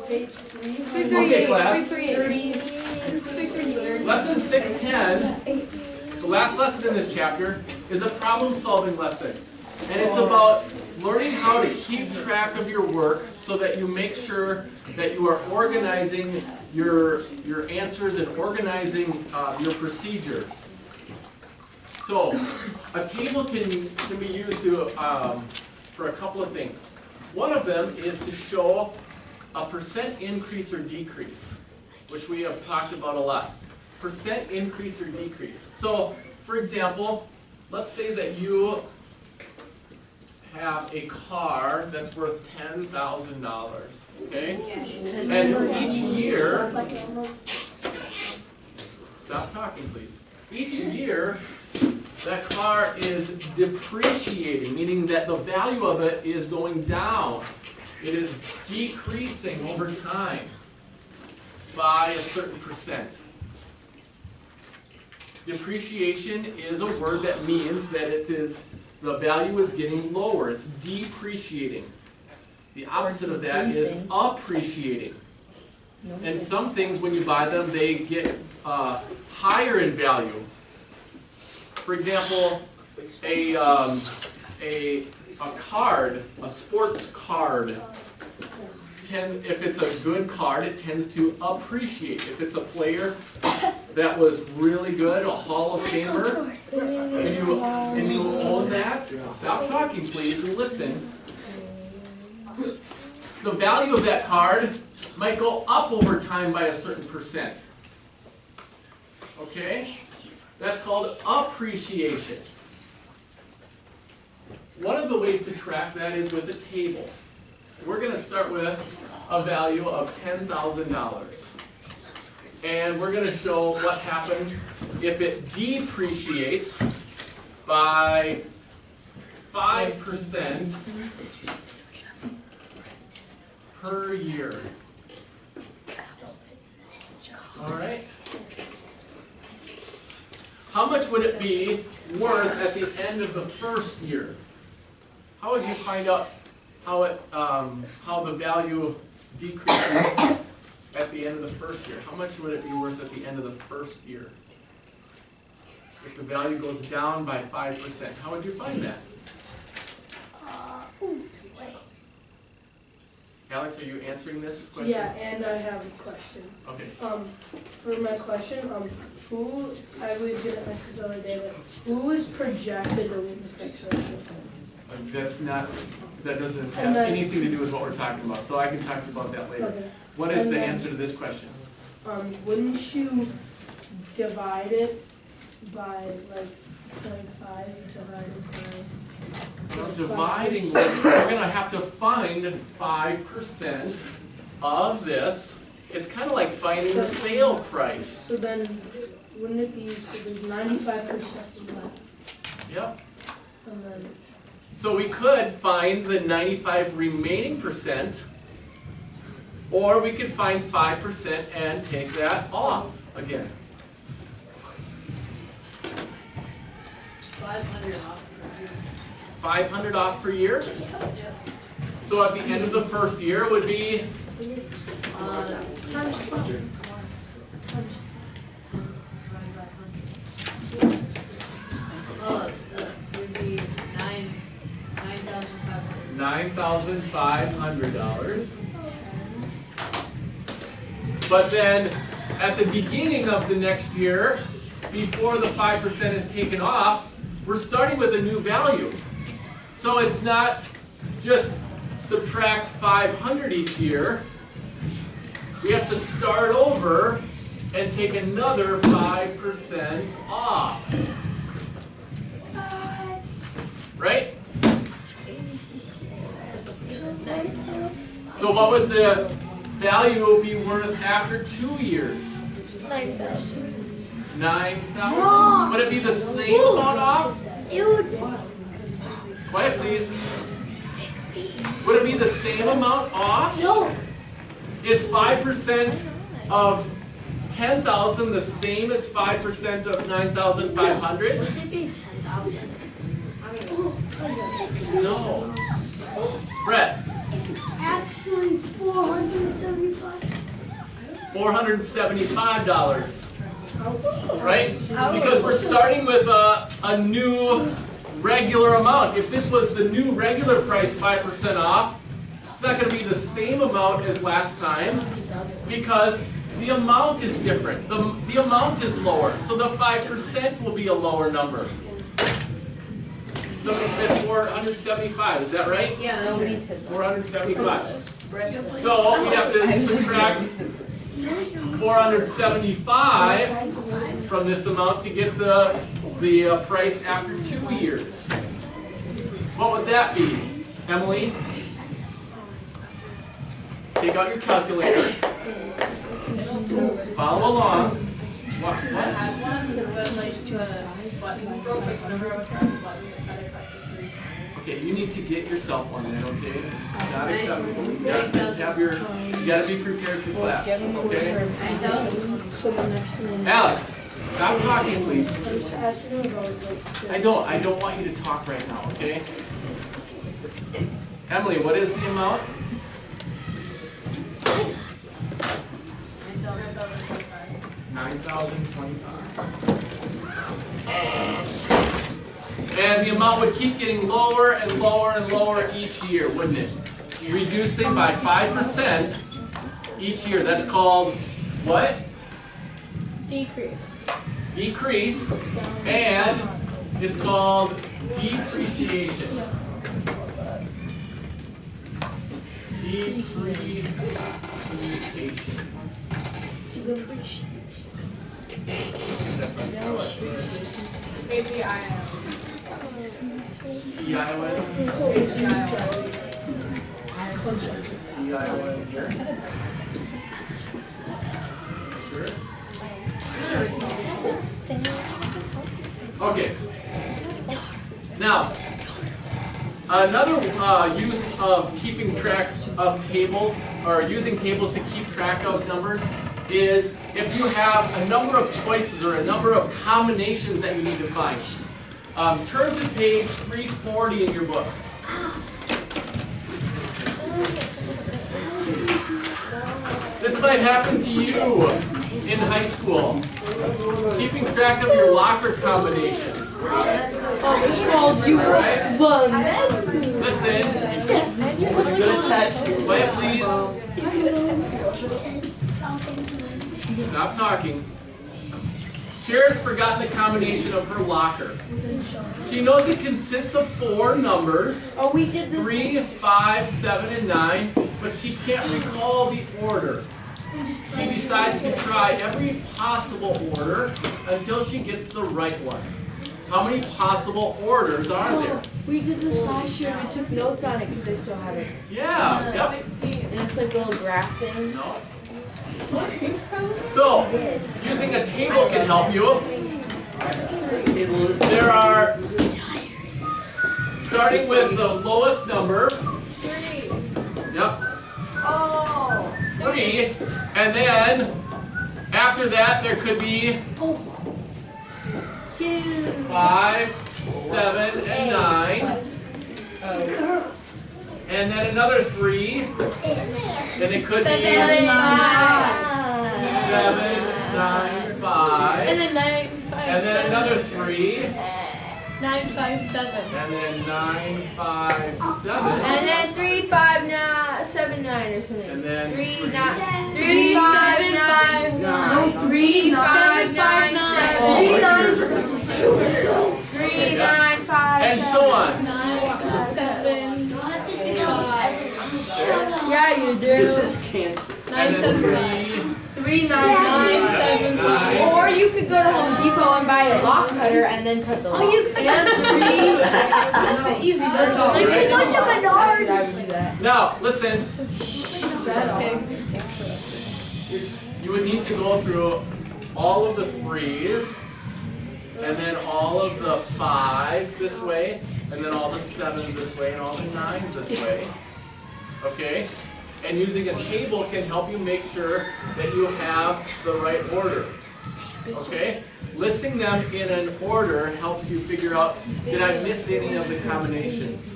Page 3. Okay, class. Lesson Lesson 610, the last lesson in this chapter, is a problem-solving lesson. And it's about learning how to keep track of your work so that you make sure that you are organizing your answers and organizing your procedures. So, a table can be used to, for a couple of things. One of them is to show a percent increase or decrease, which we have talked about a lot. Percent increase or decrease. So, for example, let's say that you have a car that's worth $10,000, okay? And each year, stop talking please. Each year, that car is depreciating, meaning that the value of it is going down. It is decreasing over time by a certain percent. Depreciation is a word that means that the value is getting lower. It's depreciating. The opposite of that is appreciating. And some things, when you buy them, they get higher in value. For example, a card, a sports card, if it's a good card, it tends to appreciate. If it's a player that was really good, a Hall of Famer, and you own that, stop talking please and listen. The value of that card might go up over time by a certain percent. Okay? That's called appreciation. One of the ways to track that is with a table. We're going to start with a value of $10,000. And we're going to show what happens if it depreciates by 5% per year. All right? How much would it be worth at the end of the first year? How would you find out how the value decreases at the end of the first year? How much would it be worth at the end of the first year? If the value goes down by 5%, how would you find that? Alex, are you answering this question? Yeah, and I have a question. Okay. For my question, I was gonna ask this the other day, but who is projected to win the next election? That doesn't have anything to do with what we're talking about, so I can talk to you about that later. Okay. What is the answer to this question? Wouldn't you divide it by like 0.5 divided by? Well, dividing, we're going to have to find 5% of this. It's kind of like finding the sale price. So then, wouldn't it be, so there's 95% left? Yep. And then, so we could find the 95 remaining percent, or we could find 5% and take that off again. 500 off. 500 off per year? Yep. So at the end of the first year it would be $9,500. But then at the beginning of the next year, before the 5% is taken off, we're starting with a new value. So it's not just subtract 500 each year. We have to start over and take another 5% off. Right? So what would the value be worth after 2 years? 9,000. 9,000? Would it be the same amount off? Quiet, please. Would it be the same amount off? No. Is 5% of 10,000 the same as 5% of 9,500? Would it be 10,000? No. Brett. It's actually 475. $475, right? Because we're starting with a new regular amount. If this was the new regular price, 5% off, it's not going to be the same amount as last time because the amount is different. The amount is lower, so the 5% will be a lower number. So it's 475, is that right? Yeah, nobody said 475. So we have to subtract 475 from this amount to get the price after 2 years. What would that be, Emily? Take out your calculator. Follow along. What? I had one, but like the buttons broke. Like whenever I would press the button, it said I pressed it 3 times. Okay, you need to get yourself one then, okay? Not acceptable. You gotta be prepared for class, okay? Alex, stop talking, please. I don't want you to talk right now, okay? Emily, what is the amount? 9,025. And the amount would keep getting lower and lower and lower each year, wouldn't it? Reducing by 5% each year. That's called what? decrease. Decrease. And it's called depreciation. Depreciation. APIO. Sure. Okay. Now, another use of keeping track of tables, or using tables to keep track of numbers, is if you have a number of choices or a number of combinations that you need to find. Turn to page 340 in your book. This might happen to you in high school. Keeping track of your locker combination. Oh, which calls you Right? one. Listen. Play it, please. Stop talking. Cher's forgotten the combination of her locker. She knows it consists of 4 numbers. Oh, we did this. 3, 5, 7, and 9, but she can't recall the order. She decides to try every possible order until she gets the right one. How many possible orders are there? We did this last year. We took notes on it because I still have it. Yeah, yep. 16. And it's like a little graph thing. No. So, using a table can help you. There are, starting with the lowest number. 3. Yep. Oh. 3, and then after that there could be 2. 5, 7, and 9, and then another 3, and it could be 7, 9, 5, And then 9, 5, and then 7. another 3, 9, 5, 7. and then 9, 5, 7, And then 3, 5, 9, 7, 9 or something. and then 3, 3. 9, 3, 5, 9. No, 3, 5, 9, 7. 3, 9, 5, and so on. 9, 7. Yeah, you do. 9, 7, 3, 9, 9, 7, 5. Or you could go to Home Depot and buy a lock cutter and then cut the lock. And 3. That's the easy version. Like, Like, go to Menards. Now, listen, you would need to go through all of the 3s, and then all of the 5s this way, and then all the 7s this way, and all the 9s this way. Okay? And using a table can help you make sure that you have the right order. Okay? Listing them in an order helps you figure out, did I miss any of the combinations?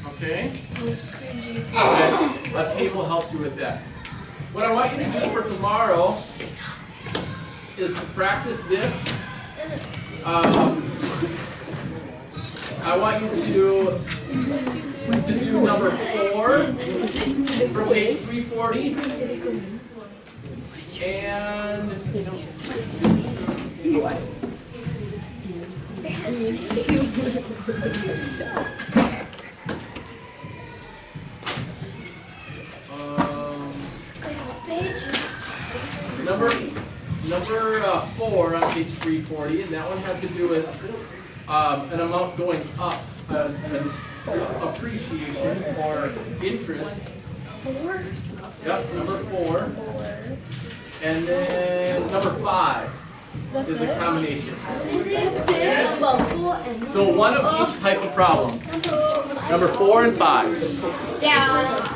Okay? And a table helps you with that. what I want you to do for tomorrow is to practice this. I want you to do number 4 from page 340. And number 4 on page 340, and that one has to do with an amount going up, an appreciation or interest. 4? Yep, number 4. And then number 5 is a combination. Okay? So one of each type of problem. Number 4 and 5. Down.